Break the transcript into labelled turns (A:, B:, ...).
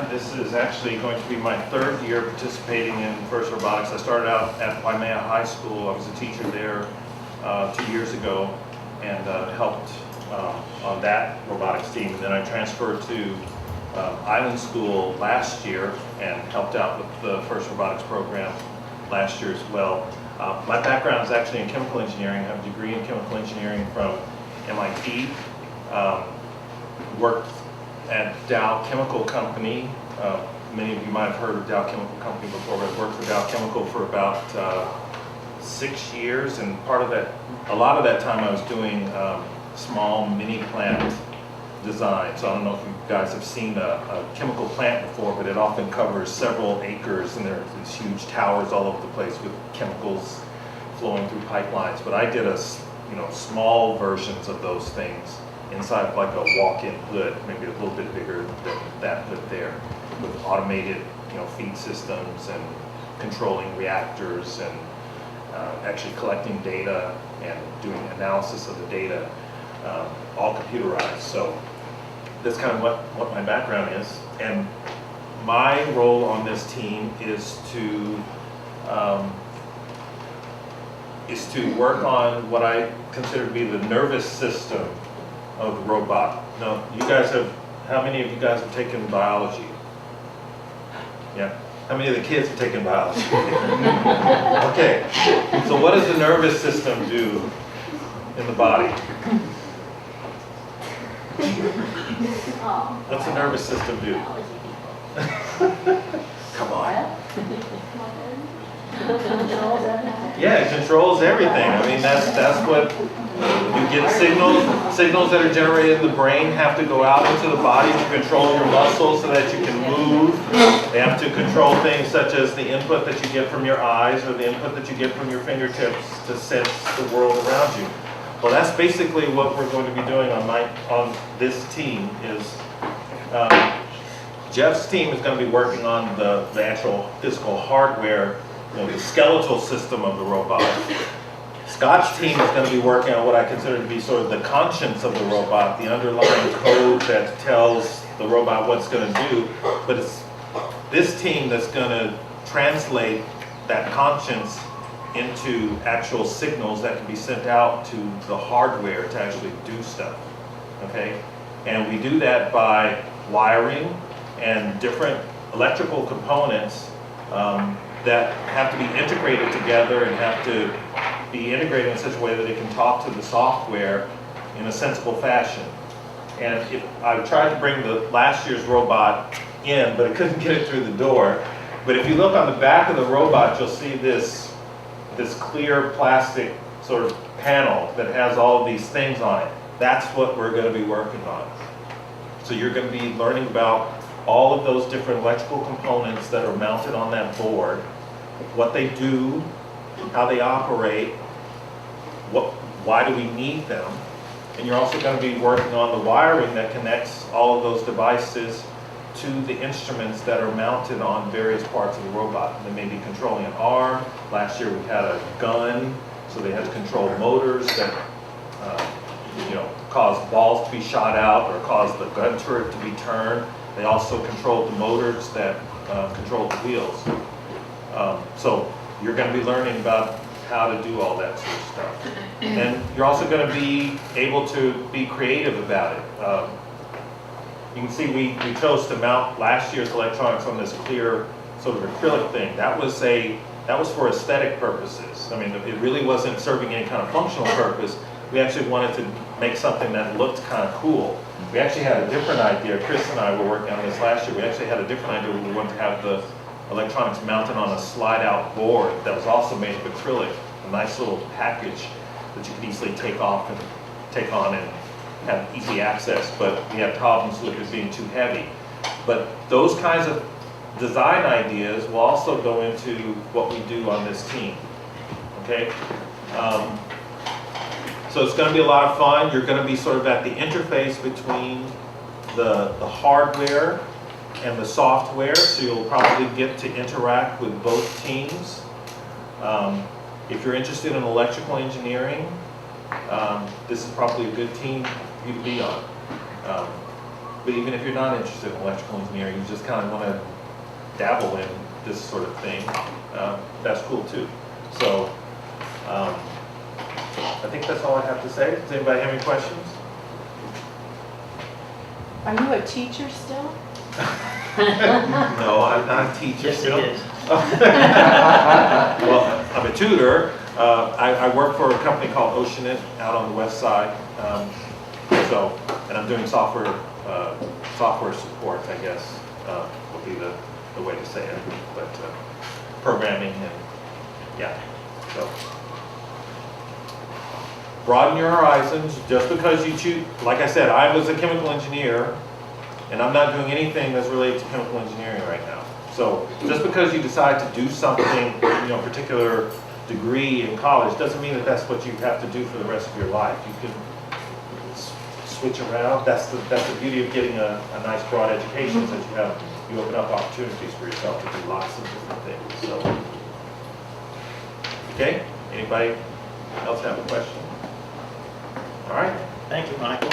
A: This is actually going to be my third year participating in FIRST Robotics. I started out at Waimea High School. I was a teacher there 2 years ago and helped on that robotics team. And then I transferred to Island School last year and helped out with the FIRST Robotics program last year as well. My background is actually in chemical engineering. I have a degree in chemical engineering from MIT. Worked at Dow Chemical Company. Many of you might have heard of Dow Chemical Company before, but I worked for Dow Chemical for about 6 years, and a lot of that time I was doing small mini plant design. So I don't know if you guys have seen a chemical plant before, but it often covers several acres, and there are these huge towers all over the place with chemicals flowing through pipelines. But I did small versions of those things inside like a walk-in hood, maybe a little bit bigger than that hood there, with automated feed systems and controlling reactors and actually collecting data and doing analysis of the data, all computerized. So that's kind of what my background is. And my role on this team is to work on what I consider to be the nervous system of the robot. Now, how many of you guys have taken biology? Yeah. How many of the kids have taken biology? Okay. So what does the nervous system do in the body? What's the nervous system do? Come on. Yeah, it controls everything. I mean, that's what you get. Signals that are generated in the brain have to go out into the body to control your muscles so that you can move. They have to control things such as the input that you get from your eyes or the input that you get from your fingertips to sense the world around you. Well, that's basically what we're going to be doing on this team. Is Jeff's team is going to be working on the actual physical hardware, the skeletal system of the robot. Scott's team is going to be working on what I consider to be sort of the conscience of the robot, the underlying code that tells the robot what's going to do. But it's this team that's going to translate that conscience into actual signals that can be sent out to the hardware to actually do stuff. Okay? And we do that by wiring and different electrical components that have to be integrated together and have to be integrated in such a way that it can talk to the software in a sensible fashion. And I tried to bring the last year's robot in, but I couldn't get it through the door. But if you look on the back of the robot, you'll see this clear plastic sort of panel that has all of these things on it. That's what we're going to be working on. So you're going to be learning about all of those different electrical components that are mounted on that board, what they do, how they operate, why do we need them, and you're also going to be working on the wiring that connects all of those devices to the instruments that are mounted on various parts of the robot. They may be controlling an arm. Last year we had a gun, so they had to control motors that cause balls to be shot out or cause the gun turret to be turned. They also controlled the motors that controlled the wheels. So you're going to be learning about how to do all that sort of stuff. And you're also going to be able to be creative about it. You can see we chose to mount last year's electronics on this clear sort of acrylic thing. That was for aesthetic purposes. I mean, it really wasn't serving any kind of functional purpose. We actually wanted to make something that looked kind of cool. We actually had a different idea. Chris and I were working on this last year. We actually had a different idea. We wanted to have the electronics mounted on a slide-out board that was also made of acrylic, a nice little package that you could easily take off and take on and have easy access. But we had problems with it being too heavy. But those kinds of design ideas will also go into what we do on this team. Okay? So it's going to be a lot of fun. You're going to be sort of at the interface between the hardware and the software, so you'll probably get to interact with both teams. If you're interested in electrical engineering, this is probably a good team for you to be on. But even if you're not interested in electrical engineering, you just kind of want to dabble in this sort of thing, that's cool too. So I think that's all I have to say. Does anybody have any questions?
B: Are you a teacher still?
A: No, I'm not a teacher
C: Yes,
A: still.
C: it is.
A: Well, I'm a tutor. I work for a company called Oceanit out on the west side. And I'm doing software support, I guess, would be the way to say it. But programming and, yeah, so. Broaden your horizons. Just because you choose, like I said, I was a chemical engineer, and I'm not doing anything that's related to chemical engineering right now. So just because you decide to do something, particular degree in college, doesn't mean that that's what you have to do for the rest of your life. You can switch around. That's the beauty of getting a nice broad education, is that you open up opportunities for yourself to do lots of different things. So, okay, anybody else have a question? All right.
C: Thank you, Michael.